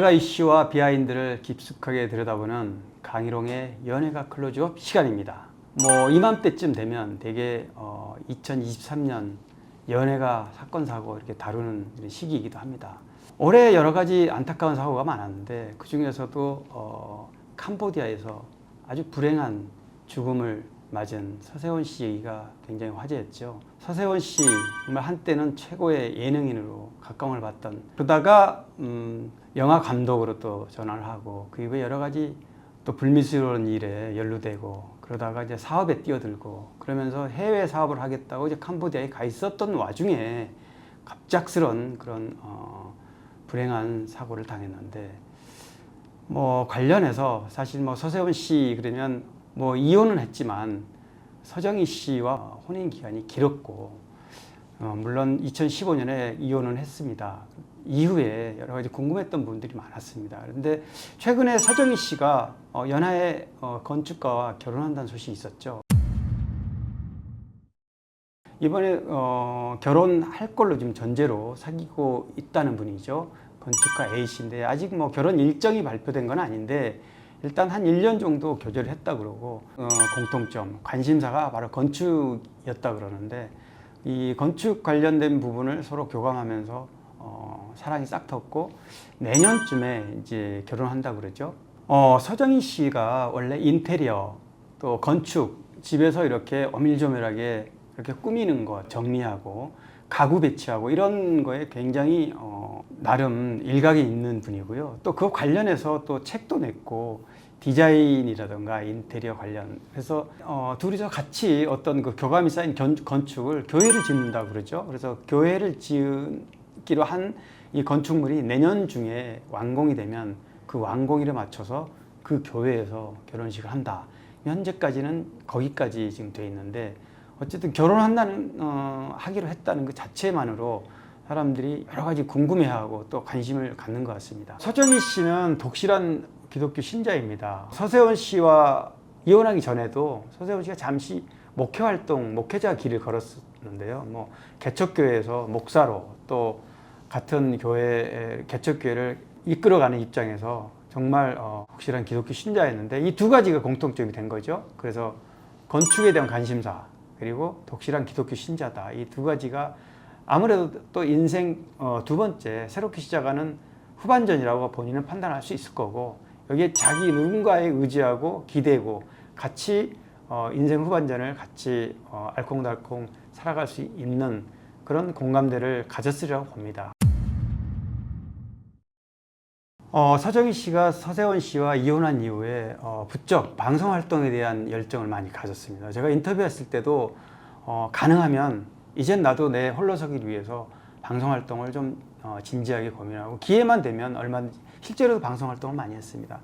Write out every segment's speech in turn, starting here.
여러 이슈와 비하인드를 깊숙하게 들여다보는 강희롱의 연예가 클로즈업 시간입니다. 이맘때쯤 되면 되게 2023년 연예가 사건 사고 이렇게 다루는 시기이기도 합니다. 올해 여러 가지 안타까운 사고가 많았는데 그 중에서도 캄보디아에서 아주 불행한 죽음을 맞은 서세원 씨 얘기가 굉장히 화제였죠. 서세원 씨 정말 한때는 최고의 예능인으로 각광을 받던, 그러다가 영화 감독으로 또 전환을 하고 그 이후에 여러 가지 또 불미스러운 일에 연루되고, 그러다가 이제 사업에 뛰어들고 그러면서 해외 사업을 하겠다고 이제 캄보디아에 가 있었던 와중에 갑작스런 그런 불행한 사고를 당했는데, 관련해서 사실 서세원 씨 그러면 이혼은 했지만 서정희 씨와 혼인 기간이 길었고, 물론 2015년에 이혼은 했습니다. 이후에 여러 가지 궁금했던 부분들이 많았습니다. 그런데 최근에 서정희 씨가 연하의 건축가와 결혼한다는 소식이 있었죠. 이번에 결혼할 걸로 지금 전제로 사귀고 있다는 분이죠. 건축가 A씨인데 아직 결혼 일정이 발표된 건 아닌데 일단 한 1년 정도 교제를 했다 그러고, 공통점 관심사가 바로 건축이었다 그러는데, 이 건축 관련된 부분을 서로 교감하면서 사랑이 싹 텄고 내년쯤에 이제 결혼한다 그러죠. 서정희 씨가 원래 인테리어 또 건축, 집에서 이렇게 어밀조밀하게 이렇게 꾸미는 거, 정리하고 가구 배치하고 이런 거에 굉장히 나름 일각이 있는 분이고요. 또 그 관련해서 또 책도 냈고 디자인이라든가 인테리어 관련, 그래서 둘이서 같이 어떤 그 교감이 쌓인 건축을, 교회를 짓는다고 그러죠. 그래서 교회를 짓기로 한 이 건축물이 내년 중에 완공이 되면 그 완공일에 맞춰서 그 교회에서 결혼식을 한다. 현재까지는 거기까지 지금 돼 있는데, 어쨌든 결혼한다는 하기로 했다는 그 자체만으로 사람들이 여러 가지 궁금해하고 또 관심을 갖는 것 같습니다. 서정희 씨는 독실한 기독교 신자입니다. 서세원 씨와 이혼하기 전에도 서세원 씨가 잠시 목회자 길을 걸었는데요. 개척교회에서 목사로 또 같은 교회 개척교회를 이끌어가는 입장에서 정말 독실한 기독교 신자였는데, 이 두 가지가 공통점이 된 거죠. 그래서 건축에 대한 관심사 그리고 독실한 기독교 신자다. 이 두 가지가 아무래도 또 인생 두 번째 새롭게 시작하는 후반전이라고 본인은 판단할 수 있을 거고, 여기에 자기 누군가에 의지하고 기대고 같이 인생 후반전을 같이 알콩달콩 살아갈 수 있는 그런 공감대를 가졌으리라고 봅니다. 서정희 씨가 서세원 씨와 이혼한 이후에 부쩍 방송 활동에 대한 열정을 많이 가졌습니다. 제가 인터뷰했을 때도 가능하면 이젠 나도 내 홀로서기를 위해서 방송 활동을 좀 진지하게 고민하고, 기회만 되면 얼마든지, 실제로도 방송 활동을 많이 했습니다.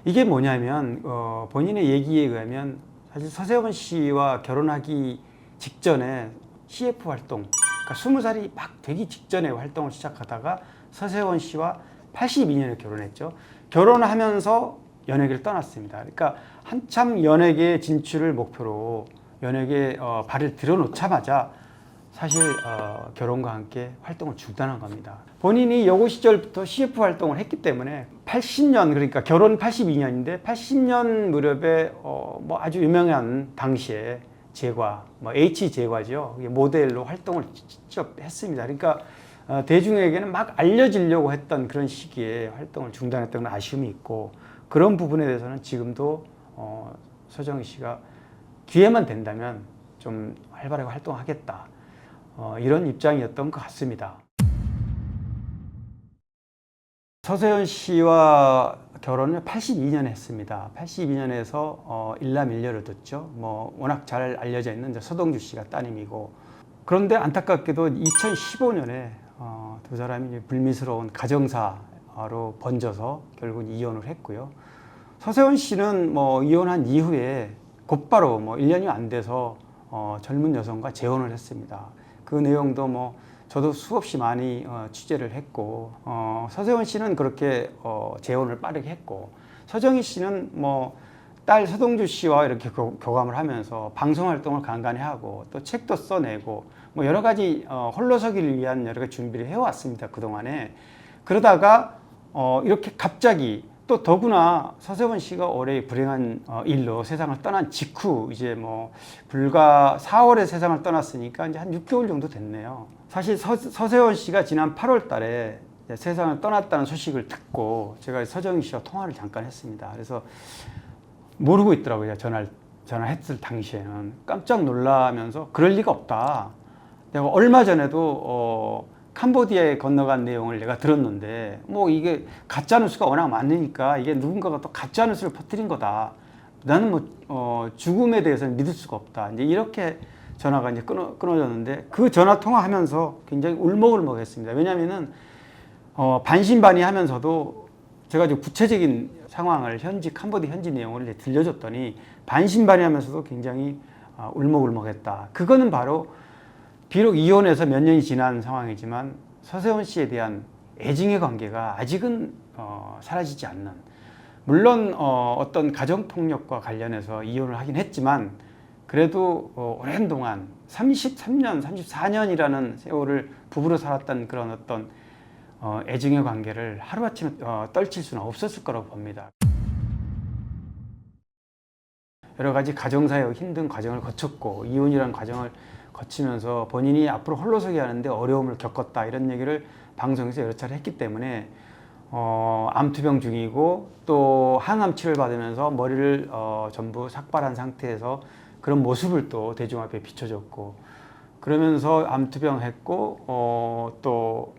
이게 뭐냐면 본인의 얘기에 의하면 사실 서세원 씨와 결혼하기 직전에 CF 활동, 그러니까 20살이 막 되기 직전에 활동을 시작하다가 서세원 씨와 82년에 결혼했죠. 결혼하면서 연예계를 떠났습니다. 그러니까 한참 연예계 진출을 목표로 연예계에 발을 들여놓자마자 사실 결혼과 함께 활동을 중단한 겁니다. 본인이 여고 시절부터 CF 활동을 했기 때문에 80년, 그러니까 결혼 82년인데 80년 무렵에 아주 유명한 당시에 제과, H 제과죠. 모델로 활동을 직접 했습니다. 그러니까 대중에게는 막 알려지려고 했던 그런 시기에 활동을 중단했던 아쉬움이 있고, 그런 부분에 대해서는 지금도 서정희 씨가 기회만 된다면 좀 활발하게 활동하겠다, 이런 입장이었던 것 같습니다. 서세원 씨와 결혼을 82년에 했습니다. 82년에서 일남일녀를 뒀죠. 워낙 잘 알려져 있는 서동주 씨가 따님이고, 그런데 안타깝게도 2015년에 두 사람이 불미스러운 가정사로 번져서 결국 이혼을 했고요. 서세원 씨는 이혼한 이후에 곧바로 1년이 안 돼서 젊은 여성과 재혼을 했습니다. 그 내용도 저도 수없이 많이 취재를 했고, 서세원 씨는 그렇게 재혼을 빠르게 했고, 서정희 씨는 딸 서동주 씨와 이렇게 교감을 하면서 방송 활동을 간간히 하고 또 책도 써내고 여러 가지 홀로서기를 위한 여러 가지 준비를 해왔습니다. 그동안에. 그러다가 이렇게 갑자기 또 더구나 서세원 씨가 올해 불행한 일로 세상을 떠난 직후 이제 뭐 불과 4월에 세상을 떠났으니까 이제 한 6개월 정도 됐네요. 사실 서세원 씨가 지난 8월 달에 세상을 떠났다는 소식을 듣고 제가 서정희 씨와 통화를 잠깐 했습니다. 그래서 모르고 있더라고요. 전화했을 당시에는 깜짝 놀라면서 그럴 리가 없다. 내가 얼마 전에도 캄보디아에 건너간 내용을 내가 들었는데 뭐 이게 가짜 뉴스가 워낙 많으니까 이게 누군가가 또 가짜 뉴스를 퍼뜨린 거다. 나는 뭐 죽음에 대해서는 믿을 수가 없다. 이제 이렇게 전화가 이제 끊어졌는데 그 전화 통화하면서 굉장히 울먹울먹했습니다. 왜냐하면은 반신반의하면서도 제가 이제 구체적인 상황을 캄보디 현지 내용을 이제 들려줬더니 반신반의하면서도 굉장히 울먹울먹했다. 그거는 바로 비록 이혼해서 몇 년이 지난 상황이지만 서세원 씨에 대한 애증의 관계가 아직은 사라지지 않는, 물론 어떤 가정폭력과 관련해서 이혼을 하긴 했지만 그래도 오랜 동안 33년, 34년이라는 세월을 부부로 살았던 그런 어떤 애증의 관계를 하루아침에 떨칠 수는 없었을 거라고 봅니다. 여러 가지 가정사의 힘든 과정을 거쳤고 이혼이라는 과정을 거치면서 본인이 앞으로 홀로서기 하는데 어려움을 겪었다 이런 얘기를 방송에서 여러 차례 했기 때문에 암투병 중이고 또 항암 치료를 받으면서 머리를 전부 삭발한 상태에서 그런 모습을 또 대중 앞에 비춰줬고, 그러면서 암투병 했고 또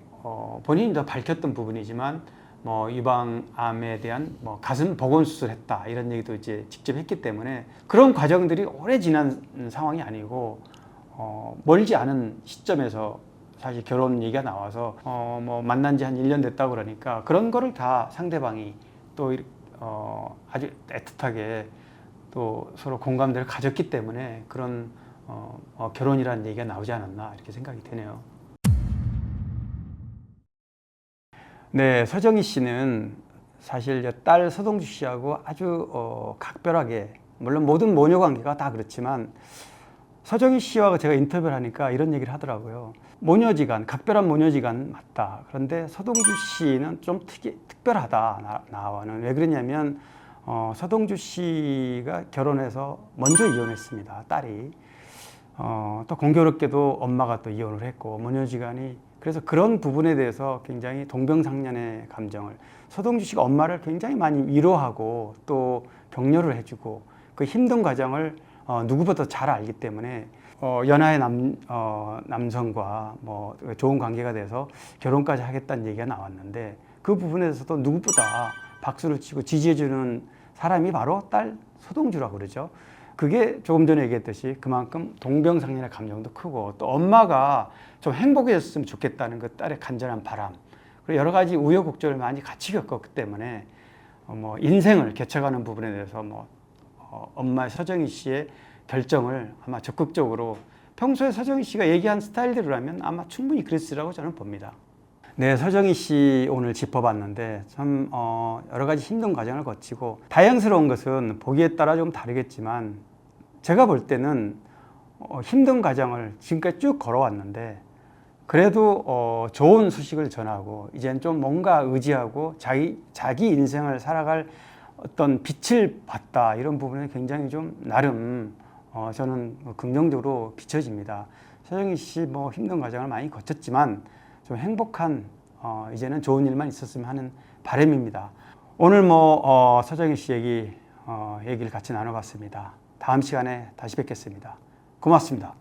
본인이 더 밝혔던 부분이지만 뭐 유방암에 대한 뭐 가슴 복원 수술했다 이런 얘기도 이제 직접 했기 때문에 그런 과정들이 오래 지난 상황이 아니고 멀지 않은 시점에서 사실 결혼 얘기가 나와서 뭐 만난 지 한 1년 됐다고 그러니까 그런 거를 다 상대방이 또 아주 애틋하게 또 서로 공감대를 가졌기 때문에 그런 결혼이라는 얘기가 나오지 않았나 이렇게 생각이 되네요. 네, 서정희 씨는 사실 딸 서동주 씨하고 아주 각별하게, 물론 모든 모녀 관계가 다 그렇지만 서정희 씨와 제가 인터뷰를 하니까 이런 얘기를 하더라고요. 모녀지간, 각별한 모녀지간 맞다. 그런데 서동주 씨는 좀 특별하다, 나와는. 왜 그러냐면 서동주 씨가 결혼해서 먼저 이혼했습니다, 딸이. 또 공교롭게도 엄마가 또 이혼을 했고 모녀지간이, 그래서 그런 부분에 대해서 굉장히 동병상련의 감정을, 서동주 씨가 엄마를 굉장히 많이 위로하고 또 격려를 해주고 그 힘든 과정을 누구보다 잘 알기 때문에 연하의 남성과 뭐 좋은 관계가 돼서 결혼까지 하겠다는 얘기가 나왔는데 그 부분에 대해서도 누구보다 박수를 치고 지지해주는 사람이 바로 딸 서동주라고 그러죠. 그게 조금 전에 얘기했듯이 그만큼 동병상련의 감정도 크고 또 엄마가 좀 행복해졌으면 좋겠다는 그 딸의 간절한 바람, 그리고 여러 가지 우여곡절을 많이 같이 겪었기 때문에 뭐 인생을 개척하는 부분에 대해서 뭐 엄마 서정희 씨의 결정을 아마 적극적으로, 평소에 서정희 씨가 얘기한 스타일대로라면 아마 충분히 그랬으라고 저는 봅니다. 네, 서정희 씨 오늘 짚어봤는데 참 여러 가지 힘든 과정을 거치고, 다행스러운 것은 보기에 따라 좀 다르겠지만 제가 볼 때는 힘든 과정을 지금까지 쭉 걸어왔는데 그래도 좋은 소식을 전하고 이제는 좀 뭔가 의지하고 자기 인생을 살아갈 어떤 빛을 봤다, 이런 부분에 굉장히 좀 나름 저는 긍정적으로 비춰집니다. 서정희 씨 뭐 힘든 과정을 많이 거쳤지만 좀 행복한 이제는 좋은 일만 있었으면 하는 바람입니다. 오늘 뭐 서정희 씨 얘기를 같이 나눠봤습니다. 다음 시간에 다시 뵙겠습니다. 고맙습니다.